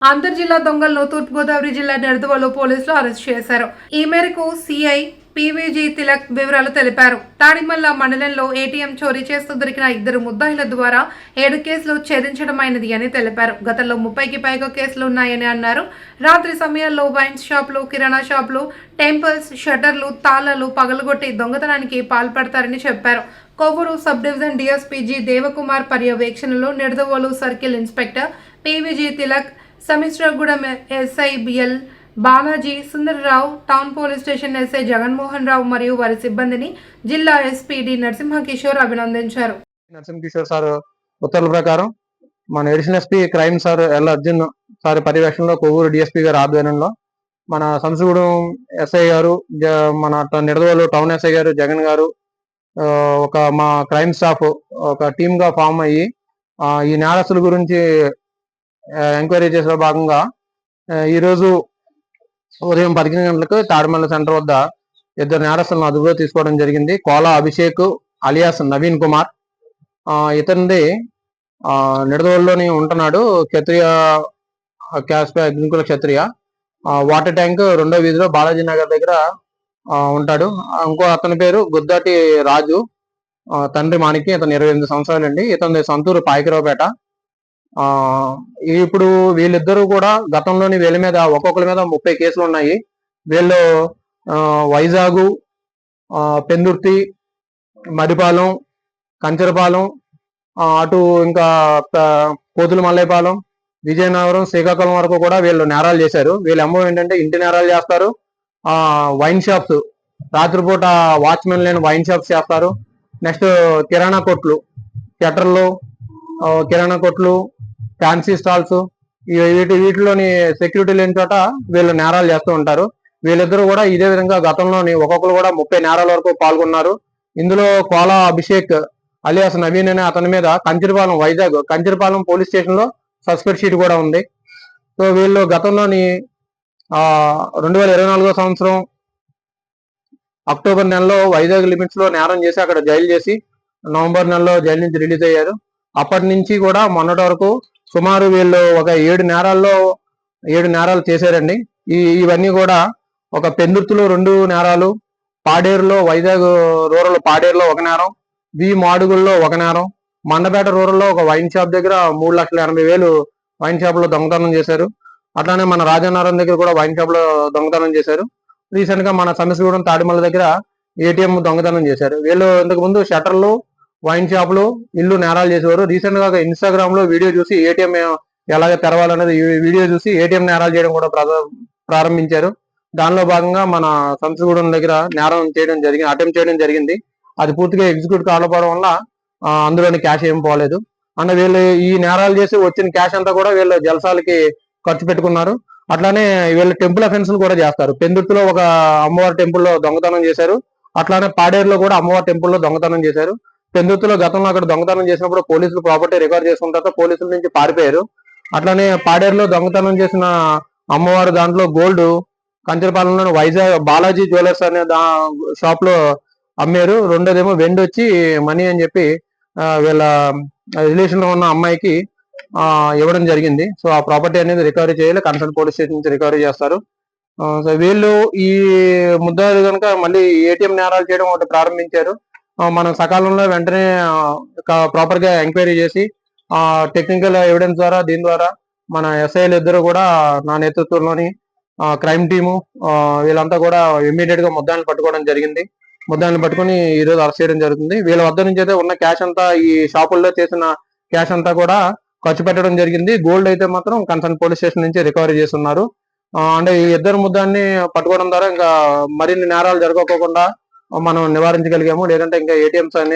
అంతర్జిల్లా దొంగలను తూర్పుగోదావరి జిల్లా నిడదవోలు పోలీసులు అరెస్ట్ చేశారు. ఈ మేరకు సిఐ పీవీజీ తిలక్ వివరాలు తెలిపారు. తాడిమల్ల మండలంలో ఏటీఎం చోరీ చేస్తూ దొరికిన 2 ముద్దాయిల ద్వారా 7 కేసులు ఛేదించడమైనది అని తెలిపారు. గతంలో 30కి పైగా కేసులు ఉన్నాయని అన్నారు. రాత్రి సమయాల్లో వైన్ షాపులు, కిరాణా షాపులు, టెంపుల్స్ షట్టర్లు, తాళాలు పగలగొట్టి దొంగతనానికి పాల్పడతారని చెప్పారు. Kovvur sub division DSP G Devakumar పర్యవేక్షణలో Nidadavolu circle inspector PVG Tilak, Samisragudem SI BL Balaji, Sundararao, town police station SI Jaganmohan Rao మరియు వారి సిబ్బందిని జిల్లా ఎస్పీ డి నరసింహకిషోర్ అభినందించారు. నరసింహకిషోర్ సార్ ఉత్తర్వుల ప్రకారం మన additional SP crime sir L Arjun sir పర్యవేక్షణలో కొవ్వూరు డిఎస్పీ గారి ఆధ్వర్యంలో మన సంసగూడెం ఎస్ఐ గారు, మన నిడదవోలు టౌన్ ఎస్ఐ గారు జగన్ గారు, ఒక మా క్రైమ్ స్టాఫ్ ఒక టీమ్ గా ఫామ్ అయ్యి ఈ నేరస్తుల గురించి ఎంక్వైరీ చేసే భాగంగా ఈరోజు ఉదయం 11 గంటలకు తాడిమల్ల సెంటర్ వద్ద 2 నేరస్తులను అదుపులో తీసుకోవడం జరిగింది. కోలా అభిషేక్ అలియాస్ నవీన్ కుమార్, ఇతనిది నిడదవోలులోని ఉంటున్నాడు. క్షత్రియ అగ్నికుల క్షత్రియ, వాటర్ ట్యాంక్ 2వ వీధిలో బాలాజీ నగర్ దగ్గర ఉంటాడు. ఇంకో అతని పేరు గుద్దాటి రాజు, తండ్రి మాణిక్యం, ఇతను 28 సంవత్సరాలండి. ఇతని సంతూరు పాయకరావుపేట. ఇప్పుడు వీళ్ళిద్దరూ కూడా గతంలోని వీళ్ళ మీద ఒక్కొక్కరి మీద 30 కేసులు ఉన్నాయి. వీళ్ళు వైజాగ్, పెందుర్తి, మరిపాలెం, కంచరపాలెం, అటు ఇంకా కోతుల మల్లైపాలెం, విజయనగరం, శ్రీకాకుళం వరకు కూడా వీళ్ళు నేరాలు చేశారు. వీళ్ళ అమ్మో ఏంటంటే ఇంటి నేరాలు చేస్తారు, వైన్ షాప్స్, రాత్రిపూట వాచ్మెన్ లేని వైన్ షాప్స్ చేస్తారు. నెక్స్ట్ కిరాణా కొట్లు, షట్టర్లు, కిరాణా కొట్లు, ఫ్యాన్సీ స్టాల్స్, వీటిలోని సెక్యూరిటీ లేని చోట వీళ్ళు నేరాలు చేస్తూ ఉంటారు. వీళ్ళిద్దరూ కూడా ఇదే విధంగా గతంలోని ఒక్కొక్కరు కూడా 30 నేరాల వరకు పాల్గొన్నారు. ఇందులో కోలా అభిషేక్ అలియాస్ నవీన్ అనే అతని మీద కంచరపాలెం, వైజాగ్ కంచరపాలెం పోలీస్ స్టేషన్ లో సస్పెక్ట్ షీట్ కూడా ఉంది. సో వీళ్ళు గతంలోని 2024 సంవత్సరం అక్టోబర్ నెలలో వైజాగ్ లిమిట్స్ లో నేరం చేసి అక్కడ జైలు చేసి నవంబర్ నెలలో జైలు నుంచి రిలీజ్ అయ్యారు. అప్పటి నుంచి కూడా మొన్నటి వరకు సుమారు వీళ్ళు ఒక 7 నేరాలు చేశారండి. ఇవన్నీ కూడా ఒక పెందుర్తిలో 2 నేరాలు, పాడేరులో వైజాగ్ రూరల్ పాడేరులో 1 నేరం, మాడుగుల్లో 1 నేరం, మండపేట రూరల్లో ఒక వైన్ షాప్ దగ్గర 3,80,000 వైన్ షాప్ లో దొంగతనం చేశారు. అట్లానే మన రాజానగరం దగ్గర కూడా వైన్ షాప్ లో దొంగతనం చేశారు. రీసెంట్ గా మన సమస్యగూడెం తాడిమల్ల దగ్గర ఏటీఎం దొంగతనం చేశారు. వీళ్ళు ఇంతకు ముందు షట్టర్లు, వైన్ షాపులు, ఇల్లు నేరాలు చేసేవారు. రీసెంట్ గా ఇన్స్టాగ్రామ్ లో వీడియో చూసి ఏటీఎం ఎలాగ తెరవాలనేది వీడియో చూసి ఏటీఎం నేరాలు చేయడం కూడా ప్రారంభించారు. దానిలో భాగంగా మన సంసగూడెం దగ్గర నేరం అటెంప్ట్ చేయడం జరిగింది. అది పూర్తిగా ఎగ్జిక్యూట్ కావడం వల్ల అందులోని క్యాష్ ఏం పోలేదు. అంటే వీళ్ళు ఈ నేరాలు చేసి వచ్చిన క్యాష్ అంతా కూడా వీళ్ళు జలసాలకి ఖర్చు పెట్టుకున్నారు. అట్లానే వీళ్ళు టెంపుల్ అఫెన్స్ కూడా చేస్తారు. పెందుర్తిలో ఒక అమ్మవారి టెంపుల్లో దొంగతనం చేశారు. అట్లానే పాడేరులో కూడా అమ్మవారి టెంపుల్లో దొంగతనం చేశారు. పెందుర్తిలో గతంలో అక్కడ దొంగతనం చేసినప్పుడు పోలీసులు ప్రాపర్టీ రికవర్ చేసుకున్న తర్వాత పోలీసుల నుంచి పారిపోయారు. అట్లానే పాడేరులో దొంగతనం చేసిన అమ్మవారు దాంట్లో గోల్డ్ కంచరపాలెంలో వైజాగ్ బాలాజీ జ్యువెలర్స్ అనే షాప్ లో అమ్మారు. రెండోదేమో వెండి వచ్చి మనీ అని చెప్పి వీళ్ళ రిలేషన్ లో ఉన్న అమ్మాయికి ఇవ్వడం జరిగింది. సో ఆ ప్రాపర్టీ అనేది రికవరీ చేయాలి, కన్సర్న్ పోలీస్ స్టేషన్ నుంచి రికవరీ చేస్తారు. సో వీళ్ళు ఈ ముద్దాయిలు కనుక మళ్ళీ ఏటీఎం నేరాలు చేయడం ఒకటి ప్రారంభించారు. మనం సకాలంలో వెంటనే ప్రాపర్ గా ఎంక్వైరీ చేసి టెక్నికల్ ఎవిడెన్స్ ద్వారా దీని ద్వారా మన ఎస్ఐలు ఇద్దరు కూడా నా నేతృత్వంలోని క్రైమ్ టీము వీళ్ళంతా కూడా ఇమ్మీడియట్ గా ముద్దాయిలను పట్టుకోవడం జరిగింది. ముద్దాయిలను పట్టుకుని ఈ రోజు అరెస్ట్ చేయడం జరుగుతుంది. వీళ్ళ వద్ద నుంచి అయితే ఉన్న క్యాష్ అంతా, ఈ షాపుల్లో చేసిన క్యాష్ అంతా కూడా ఖర్చు పెట్టడం జరిగింది. గోల్డ్ అయితే మాత్రం కన్సర్న్ పోలీస్ స్టేషన్ నుంచి రికవరీ చేస్తున్నారు. అంటే ఈ ఇద్దరు ముద్దాన్ని పట్టుకోవడం ద్వారా ఇంకా మరిన్ని నేరాలు జరగకోకుండా మనం నివారించగలిగాము. లేదంటే ఇంకా ఏటీఎంస్ అన్ని